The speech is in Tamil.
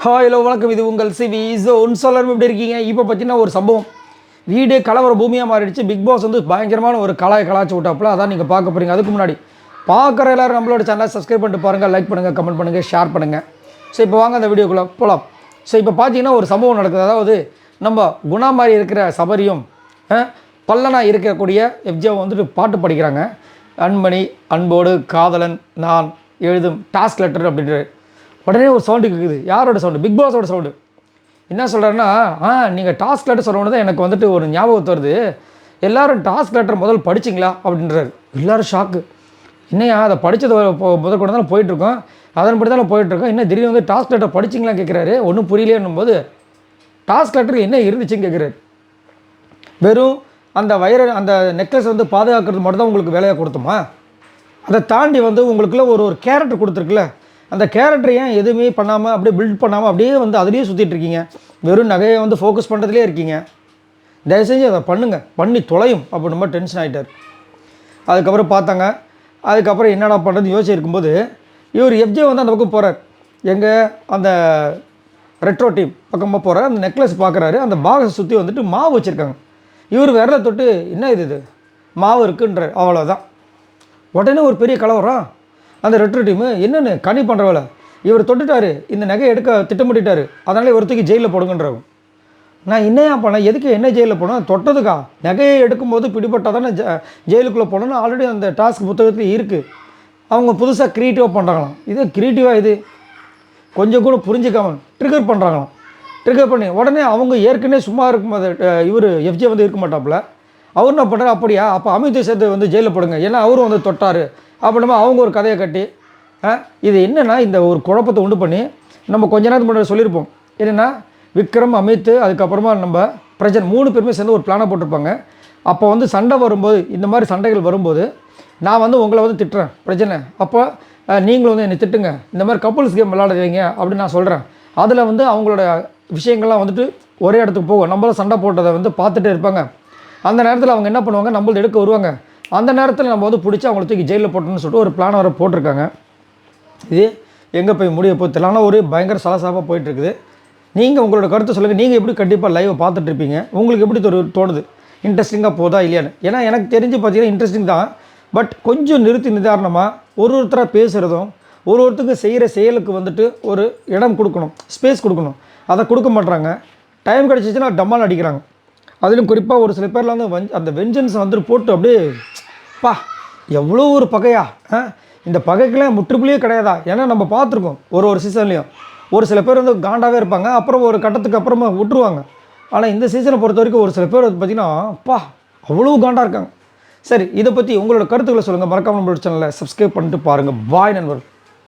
ஹலோ வணக்கம், இது உங்கள் சிவி ஜோன். சொல்லணும் எப்படி இருக்கீங்க? இப்போ பார்த்தீங்கன்னா ஒரு சம்பவம், வீடு கலவர பூமியாக மாறிடுச்சு. பிக் பாஸ் வந்து பயங்கரமான ஒரு கலாய்ச்சி விட்டாப்புல. அதான் நீங்கள் பார்க்க போகிறீங்க. அதுக்கு முன்னாடி பார்க்குற எல்லோரும் நம்மளோட சேனலை சப்ஸ்கிரைப் பண்ணிட்டு பாருங்கள், லைக் பண்ணுங்கள், கமெண்ட் பண்ணுங்கள், ஷேர் பண்ணுங்கள். ஸோ இப்போ வாங்க அந்த வீடியோக்குள்ளே போகலாம். ஸோ இப்போ பார்த்தீங்கன்னா ஒரு சம்பவம் நடக்குது. அதாவது நம்ம குணா மாதிரி இருக்கிற சபரியும் பல்லனா இருக்கக்கூடிய எஃப்ஜேவை வந்துட்டு பாட்டு படிக்கிறாங்க. அன்பணி அன்போடு காதலன் நான் எழுதும் டாஸ்க் லெட்டர் அப்படின்ற உடனே ஒரு சவுண்டு கேட்குது. யாரோட சவுண்டு? Big பாஸோட sound. என்ன சொல்கிறாருன்னா, நீங்கள் டாஸ்க் லெட்டர் சொன்னோன்னு தான் எனக்கு வந்துட்டு ஒரு ஞாபகத்து வருது. எல்லோரும் டாஸ்க் லெட்டர் முதல் படிச்சிங்களா அப்படின்றாரு. எல்லோரும் ஷாக்கு. என்னையா அதை படித்தது முதல் கூட தான் போயிட்டுருக்கோம், அதன்படி தான் போயிட்டுருக்கோம், என்ன திடீர்னு வந்து டாஸ்க் லெட்டர் படிச்சிங்களா கேட்குறாரு. ஒன்றும் புரியலேன்னும் போது டாஸ்க் லெட்டர் என்ன இருந்துச்சுன்னு கேட்குறாரு. வெறும் அந்த அந்த நெக்லஸ் வந்து பாதுகாக்கிறது மட்டும் தான் உங்களுக்கு வேலையாக கொடுத்தோமா? அதை தாண்டி வந்து உங்களுக்குள்ள ஒரு கேரக்டர் கொடுத்துருக்குல்ல, அந்த கேரக்டர் ஏன் எதுவுமே பண்ணாமல் அப்படியே பில்ட் பண்ணாமல் அப்படியே வந்து அதுலேயே சுற்றிட்டு இருக்கீங்க? வெறும் நகையை வந்து ஃபோக்கஸ் பண்ணுறதுலே இருக்கீங்க. தயவு செஞ்சு அதை பண்ணி தொலையும் அப்படின்னு ரொம்ப டென்ஷன் ஆகிட்டார். அதுக்கப்புறம் பார்த்தாங்க. அதுக்கப்புறம் என்னடா பண்ணுறது யோசிச்சிருக்கும்போது இவர் எஃப்ஜே வந்து அந்த பக்கம் போகிறார். எங்கே அந்த ரெட்ரோ டீம் பக்கமாக போகிறார். அந்த நெக்லஸ் பார்க்குறாரு. அந்த பாக்ஸை சுற்றி வந்துட்டு மாவு வச்சுருக்காங்க. இவர் விரலை தொட்டு என்ன இது மாவு இருக்குன்றார். அவ்வளோதான். உடனே ஒரு பெரிய கலவரம். அந்த ரெட்ரோ டீமு என்னென்னு கனி பண்ணுற வேலை. இவர் தொட்டுட்டார், இந்த நகையை எடுக்க திட்டமிட்டார், அதனால் இவரத்துக்கு ஜெயிலில் போடுங்கன்றாங்க. நான் என்னையா பண்ணேன்? எதுக்கு என்ன ஜெயிலில் போனோம்? தொட்டதுக்கா? நகையை எடுக்கும்போது பிடிபட்டால் தானே ஜெயிலுக்குள்ளே போகணுன்னு ஆல்ரெடி அந்த டாஸ்க் புத்தகத்தில் இருக்குது. அவங்க புதுசாக க்ரியேட்டிவாக பண்ணுறாங்களாம். இது க்ரியேட்டிவாக இது கொஞ்சம் கூட புரிஞ்சிக்காம ட்ரிகர் பண்ணுறாங்களாம். ட்ரிகர் பண்ணி உடனே அவங்க ஏற்கனவே சும்மா இருக்கும்போது இவர் எஃப்ஜே வந்து இருக்க மாட்டாப்புல. அவர் என்ன பண்ணுறாரு? அப்படியா, அப்போ அமித்தை சேர்த்து வந்து ஜெயிலில் போடுங்க, ஏன்னா அவரும் வந்து தொட்டார் அப்படின்னா அவங்க ஒரு கதையை கட்டி இது என்னென்னா இந்த ஒரு குழப்பத்தை உண்டு பண்ணி நம்ம கொஞ்ச நேரத்துக்கு முன்னாடி சொல்லியிருப்போம். என்னென்னா விக்ரம், அமித், அதுக்கப்புறமா நம்ம பிரஜன் 3 பேருமே சேர்ந்து ஒரு பிளானை போட்டிருப்பாங்க. அப்போ வந்து சண்டை வரும்போது, இந்த மாதிரி சண்டைகள் வரும்போது நான் வந்து உங்களை வந்து திட்டுறேன் பிரஜனை, அப்போ நீங்களும் வந்து என்னை திட்டுங்க, இந்த மாதிரி கப்புள்ஸ் கேம் விளையாடுவீங்க அப்படின்னு நான் சொல்கிறேன். அதில் வந்து அவங்களோட விஷயங்கள்லாம் வந்துட்டு ஒரே இடத்துக்கு போகும். நம்மளும் சண்டை போட்டதை வந்து பார்த்துட்டே இருப்பாங்க. அந்த நேரத்தில் அவங்க என்ன பண்ணுவாங்க, நம்மளது எடுக்க வருவாங்க. அந்த நேரத்தில் நம்ம வந்து பிடிச்சி அவங்கள தூக்கி ஜெயிலில் போட்டோன்னு சொல்லிட்டு ஒரு பிளான் வர போட்டிருக்காங்க. இது எங்கே போய் முடிய போதில்ல. ஆனால் ஒரு பயங்கர சலசாப்பாக போயிட்டுருக்குது. நீங்கள் உங்களோட கருத்தை சொல்லுங்கள். நீங்கள் எப்படி கண்டிப்பாக லைவை பார்த்துட்ருப்பீங்க? உங்களுக்கு எப்படி தோணுது? இன்ட்ரெஸ்டிங்காக போதா இல்லையான்னு? ஏன்னா எனக்கு தெரிஞ்சு பார்த்தீங்கன்னா இன்ட்ரெஸ்டிங் தான். பட் கொஞ்சம் நிறுத்தி நிதாரணமாக ஒருத்தராக பேசுகிறதும் ஒருத்தருக்கு செய்கிற செயலுக்கு வந்துட்டு ஒரு இடம் கொடுக்கணும், ஸ்பேஸ் கொடுக்கணும். அதை கொடுக்க மாட்றாங்க. டைம் கிடச்சிச்சின்னா டம்மால் அடிக்கிறாங்க. அதிலும் குறிப்பாக ஒரு சில பேரில் வந்து அந்த வெஞ்சன்ஸை வந்துட்டு போட்டு அப்படியே எவ்வளோ ஒரு பகையா, இந்த பகைக்கெல்லாம் முற்றுப்புள்ளியே கிடையாதா? ஏன்னா நம்ம பார்த்துருக்கோம் ஒரு சீசன்லேயும் ஒரு சில பேர் வந்து காண்டாகவே இருப்பாங்க, அப்புறம் ஒரு கட்டத்துக்கு அப்புறமா விட்டுருவாங்க. ஆனால் இந்த சீசனை பொறுத்த வரைக்கும் ஒரு சில பேர் வந்து பார்த்திங்கன்னா அவ்வளோ காண்டாக இருக்காங்க. சரி, இதை பற்றி உங்களோட கருத்துக்களை சொல்லுங்கள். மறக்காமல் நம்மளோட சேனலை சப்ஸ்கிரைப் பண்ணிட்டு பாருங்கள். பாய் நண்பர்கள்.